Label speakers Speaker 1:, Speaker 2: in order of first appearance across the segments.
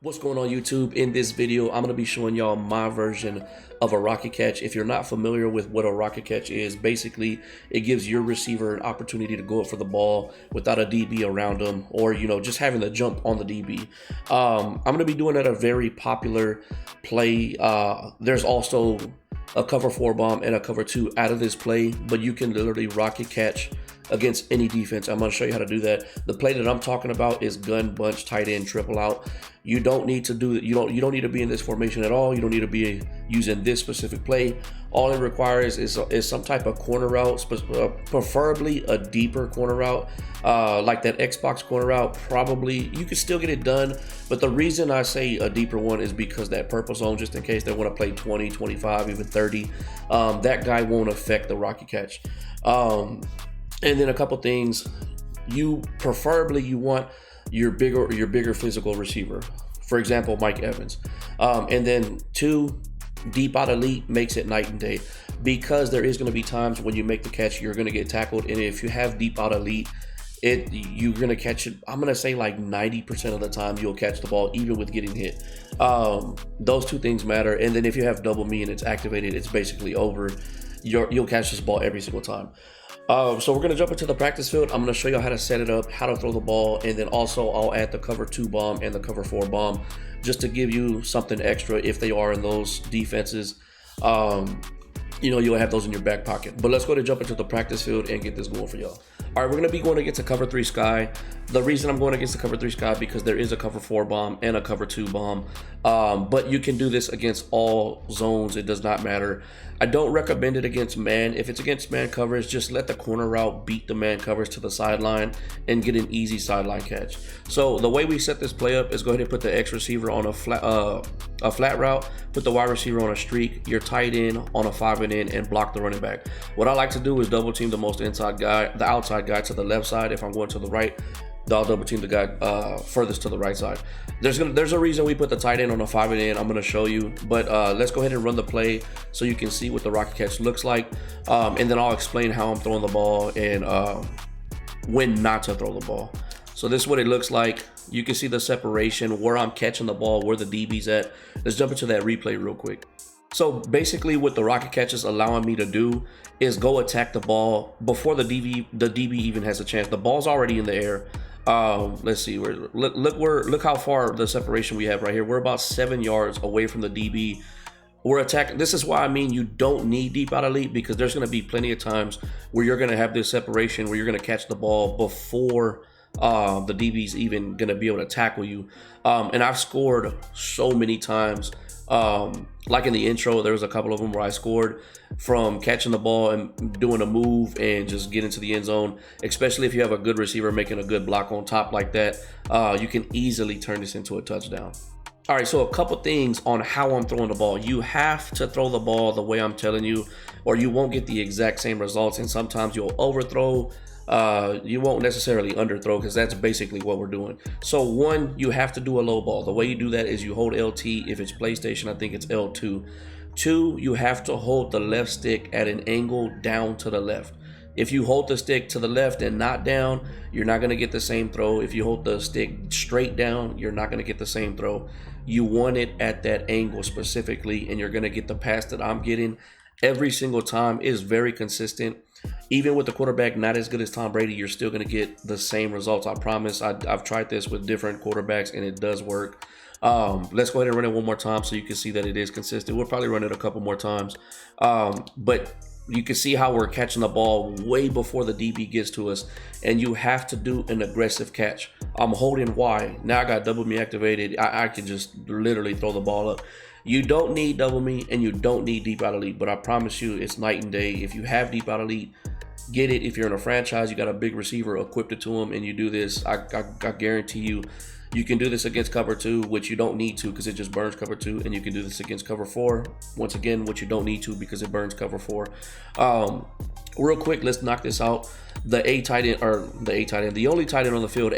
Speaker 1: What's going on YouTube? In this video, I'm going to be showing y'all my version of a rocket catch. If you're not familiar with what a rocket catch is, basically it gives your receiver an opportunity to go up for the ball without a DB around them, or just having to jump on the DB. I'm going to be doing that a very popular play. There's also a cover 4 bomb and a cover 2 out of this play, but you can literally rocket catch against any defense. I'm going to show you how to do that. The play that I'm talking about is gun bunch tight end triple out. You don't need to do you don't need to be in this formation at all. You don't need to be using this specific play. All it requires is some type of corner route, preferably a deeper corner route, like that Xbox corner route. Probably you can still get it done, but the reason I say a deeper one is because that purple zone, just in case they want to play 20, 25, even 30, that guy won't affect the rocket catch. And then a couple things, you want your bigger physical receiver. For example, Mike Evans. And then 2, deep out elite makes it night and day, because there is going to be times when you make the catch, you're going to get tackled. And if you have deep out elite, you're going to catch it. I'm going to say like 90% of the time you'll catch the ball, even with getting hit. Those 2 things matter. And then if you have double me and it's activated, it's basically over. You'll catch this ball every single time. So we're going to jump into the practice field. I'm going to show you how to set it up, how to throw the ball, and then also I'll add the cover 2 bomb and the cover 4 bomb just to give you something extra if they are in those defenses. You'll have those in your back pocket. But let's go ahead and jump into the practice field and get this going for y'all. All right, we're going to be going against a cover 3 sky. The reason I'm going against the cover 3 sky because there is a cover 4 bomb and a cover 2 bomb. But you can do this against all zones. It does not matter. I don't recommend it against man. If it's against man coverage, just let the corner route beat the man coverage to the sideline and get an easy sideline catch. So the way we set this play up is go ahead and put the X receiver on a flat route, put the wide receiver on a streak, your tight end on a 5 and in, and block the running back. What I like to do is double team the most inside guy, the outside guy to the left side. If I'm going to the right, I'll double team the guy furthest to the right side. There's a reason we put the tight end on a 5 and in. I'm going to show you, but let's go ahead and run the play so you can see what the rocket catch looks like, and then I'll explain how I'm throwing the ball and when not to throw the ball. So this is what it looks like. You can see the separation, where I'm catching the ball, where the DB's at. Let's jump into that replay real quick. So basically what the rocket catch is allowing me to do is go attack the ball before the DB even has a chance. The ball's already in the air. Let's see, look how far the separation we have right here. We're about 7 yards away from the DB. We're attacking. This is why I mean you don't need deep out elite, because there's going to be plenty of times where you're going to have this separation where you're going to catch the ball before the DB's even going to be able to tackle you. And I've scored so many times. Like in the intro, there was a couple of them where I scored from catching the ball and doing a move and just getting to the end zone. Especially if you have a good receiver making a good block on top like that, you can easily turn this into a touchdown. All right, so a couple things on how I'm throwing the ball. You have to throw the ball the way I'm telling you, or you won't get the exact same results. And sometimes you'll overthrow. You won't necessarily underthrow, because that's basically what we're doing. So 1, you have to do a low ball. The way you do that is you hold LT. If it's PlayStation, I think it's L2. 2, you have to hold the left stick at an angle down to the left. If you hold the stick to the left and not down, you're not going to get the same throw. If you hold the stick straight down, you're not going to get the same throw. You want it at that angle specifically, and you're going to get the pass that I'm getting every single time. Is very consistent. Even with the quarterback not as good as Tom Brady, you're still going to get the same results. I promise. I've tried this with different quarterbacks and it does work. Let's go ahead and run it one more time so you can see that it is consistent. We'll probably run it a couple more times. But you can see how we're catching the ball way before the DB gets to us, and you have to do an aggressive catch. I'm holding Y. Now I got double me activated. I can just literally throw the ball up. You don't need double me and you don't need deep out elite, but I promise you it's night and day. If you have deep out elite, get it. If you're in a franchise, you got a big receiver, equipped it to him, and you do this, I guarantee you can do this against cover 2, which you don't need to because it just burns cover 2, and you can do this against cover 4, once again, which you don't need to because it burns cover 4. Real quick, let's knock this out. The only tight end on the field,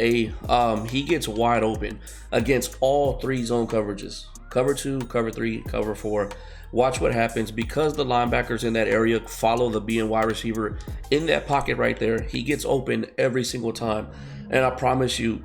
Speaker 1: he gets wide open against all 3 zone coverages. Cover 2, cover 3, cover 4. Watch what happens. Because the linebackers in that area follow the B and Y receiver in that pocket right there, he gets open every single time. And I promise you,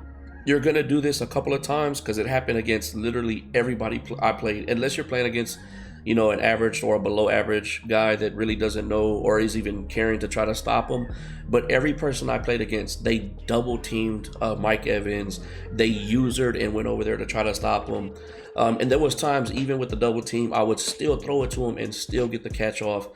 Speaker 1: You're going to do this a couple of times because it happened against literally everybody I played, unless you're playing against, you know, an average or a below average guy that really doesn't know or is even caring to try to stop him. But every person I played against, they double teamed Mike Evans. They usered and went over there to try to stop him. And there was times, even with the double team, I would still throw it to him and still get the catch off.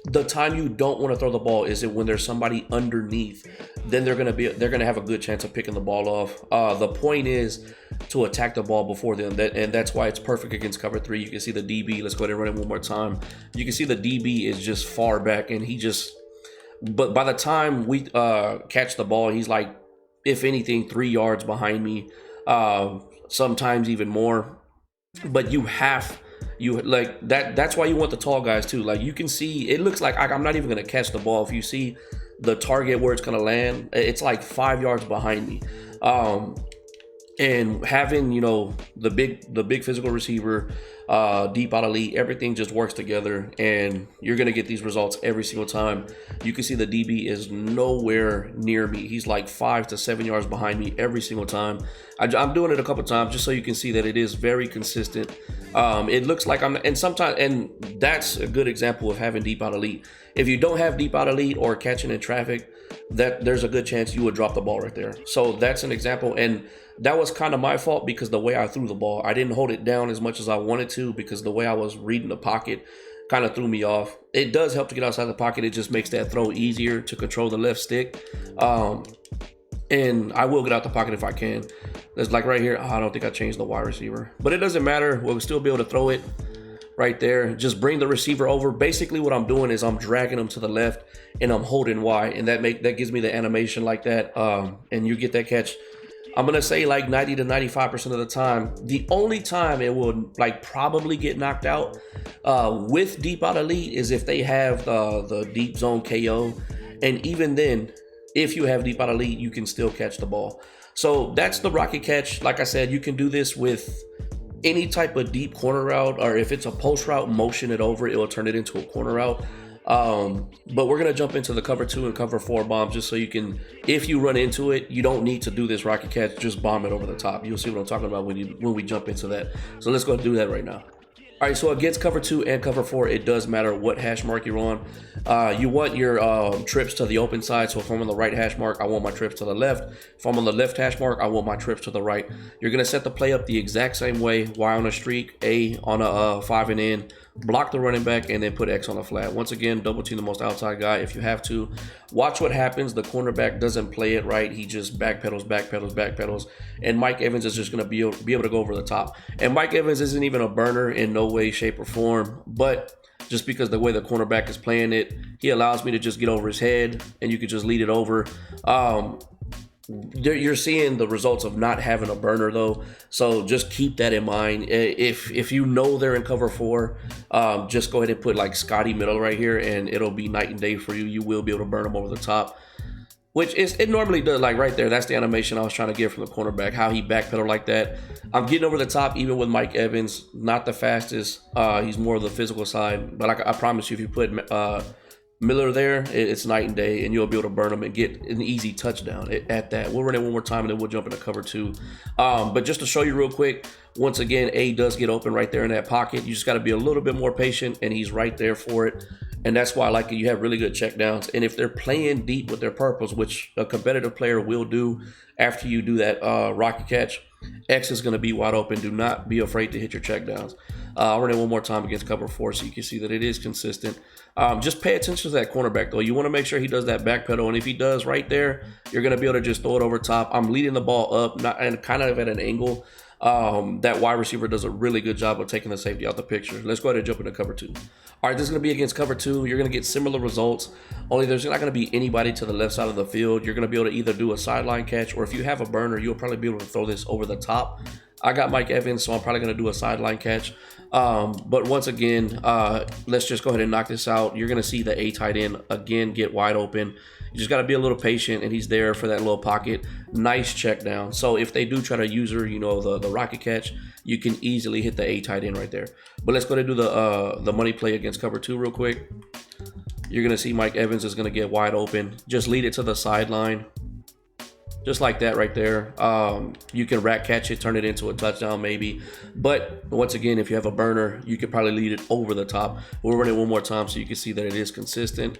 Speaker 1: The time you don't want to throw the ball is it when there's somebody underneath. Then they're gonna have a good chance of picking the ball off. The point is to attack the ball before them, and that's why it's perfect against cover 3. You can see the DB. Let's go ahead and run it one more time. You can see the DB is just far back, and but by the time we catch the ball, he's like, if anything, 3 yards behind me, sometimes even more. But that's why you want the tall guys too. Like, you can see, it looks like I'm not even gonna catch the ball. If you see the target where it's gonna land, it's like 5 yards behind me. And having, you know, the big physical receiver, deep out elite, everything just works together, and you're gonna get these results every single time. You can see the DB is nowhere near me. He's like 5 to 7 yards behind me every single time. I'm doing it a couple times just so you can see that it is very consistent. It looks like and that's a good example of having deep out elite. If you don't have deep out elite or catching in traffic, that there's a good chance you would drop the ball right there. So that's an example, and that was kind of my fault because the way I threw the ball, I didn't hold it down as much as I wanted to because the way I was reading the pocket kind of threw me off. It does help to get outside the pocket. It just makes that throw easier to control the left stick. And I will get out the pocket if I can. There's like right here, I don't think I changed the wide receiver, but it doesn't matter. We'll still be able to throw it right there. Just bring the receiver over. Basically what I'm doing is I'm dragging him to the left and I'm holding Y, and that gives me the animation like that. And you get that catch. I'm gonna say like 90 to 95% of the time. The only time it will like probably get knocked out with deep out elite is if they have the deep zone KO, and even then, if you have deep out elite, you can still catch the ball. So that's the rocket catch. Like I said, you can do this with any type of deep corner route, or if it's a post route, motion it over, it will turn it into a corner route. But we're gonna jump into the cover 2 and cover 4 bombs just so you can, if you run into it, you don't need to do this rocket catch, just bomb it over the top. You'll see what I'm talking about when we jump into that. So let's go and do that right now. All right, so against cover 2 and cover 4, it does matter what hash mark you're on. You want your trips to the open side. So if I'm on the right hash mark, I want my trips to the left. If I'm on the left hash mark, I want my trips to the right. You're gonna set the play up the exact same way. Y on a streak, A on a 5 and in, block the running back, and then put X on a flat. Once again, double team the most outside guy if you have to. Watch what happens. The cornerback doesn't play it right. He just backpedals, and Mike Evans is just going to be able to go over the top. And Mike Evans isn't even a burner in no way, shape, or form, but just because the way the cornerback is playing it, he allows me to just get over his head, and you can just lead it over. You're seeing the results of not having a burner though, so just keep that in mind. If you know they're in cover 4, just go ahead and put like Scotty middle right here, and it'll be night and day for you. You will be able to burn them over the top, which it normally does. Like right there, that's the animation I was trying to get from the cornerback, how he backpedaled like that. I'm getting over the top even with Mike Evans, not the fastest. He's more of the physical side, but I promise you, if you put Miller there, it's night and day, and you'll be able to burn them and get an easy touchdown at that. We'll run it one more time, and then we'll jump into cover 2. But just to show you real quick, once again, A does get open right there in that pocket. You just got to be a little bit more patient, and he's right there for it. And that's why I like it. You have really good checkdowns. And if they're playing deep with their purples, which a competitive player will do after you do that rocket catch, X is going to be wide open. Do not be afraid to hit your checkdowns. I'll run it one more time against cover 4 so you can see that it is consistent. Just pay attention to that cornerback though. You want to make sure he does that backpedal, and if he does right there, you're going to be able to just throw it over top. I'm leading the ball up, and kind of at an angle. That wide receiver does a really good job of taking the safety out the picture. Let's go ahead and jump into cover 2. All right, this is going to be against cover 2. You're going to get similar results, only there's not going to be anybody to the left side of the field. You're going to be able to either do a sideline catch, or if you have a burner, you'll probably be able to throw this over the top. I got Mike Evans, so I'm probably going to do a sideline catch. But once again, let's just go ahead and knock this out. You're going to see the A tight end again get wide open. You just got to be a little patient, and he's there for that little pocket. Nice check down. So if they do try to use her, you know, the rocket catch, you can easily hit the A tight end right there. But let's go ahead and do the money play against cover 2 real quick. You're going to see Mike Evans is going to get wide open. Just lead it to the sideline. just like that right there. You can rack catch it, turn it into a touchdown maybe. But once again, if you have a burner, you could probably lead it over the top. We'll run it one more time so you can see that it is consistent.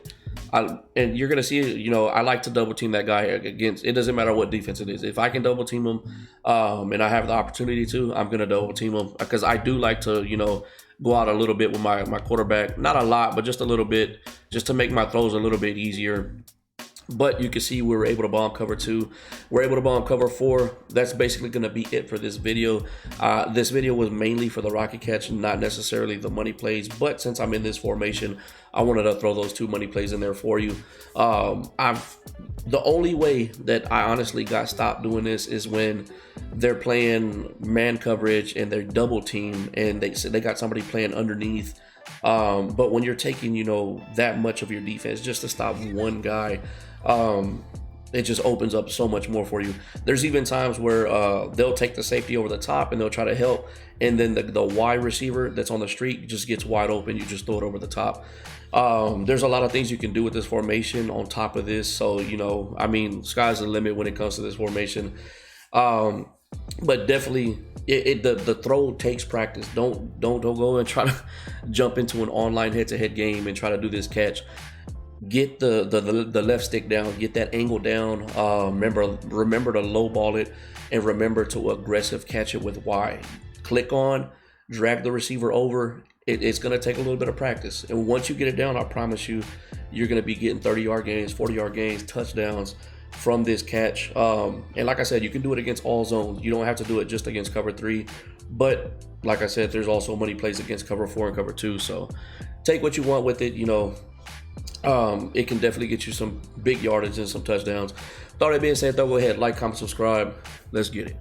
Speaker 1: And you're gonna see, you know, I like to double team that guy against. It doesn't matter what defense it is. If I can double team him, and I have the opportunity to, I'm gonna double team him, because I do like to, you know, go out a little bit with my quarterback. Not a lot, but just a little bit, just to make my throws a little bit easier. But you can see we were able to bomb cover 2. We're able to bomb cover 4. That's basically going to be it for this video. This video was mainly for the rocket catch, not necessarily the money plays. But since I'm in this formation, I wanted to throw those 2 money plays in there for you. The only way that I honestly got stopped doing this is when they're playing man coverage and they're double team and they got somebody playing underneath. But when you're taking, you know, that much of your defense just to stop one guy, it just opens up so much more for you. There's even times where they'll take the safety over the top and they'll try to help, and then the wide receiver that's on the street just gets wide open. You just throw it over the top. There's a lot of things you can do with this formation on top of this. So, you know, I mean, sky's the limit when it comes to this formation. But definitely, the throw takes practice. Don't go and try to jump into an online head-to-head game and try to do this catch. Get the left stick down, get that angle down. Remember to low ball it, and remember to aggressive catch it with Y. Click on, drag the receiver over. It's going to take a little bit of practice, and once you get it down, I promise you, you're going to be getting 30-yard gains, 40-yard gains, touchdowns from this catch. And like I said, you can do it against all zones. You don't have to do it just against cover 3, but like I said, there's also money plays against cover 4 and cover 2. So take what you want with it. You know, it can definitely get you some big yardage and some touchdowns. With all that being said, though, go ahead, like, comment, subscribe. Let's get it.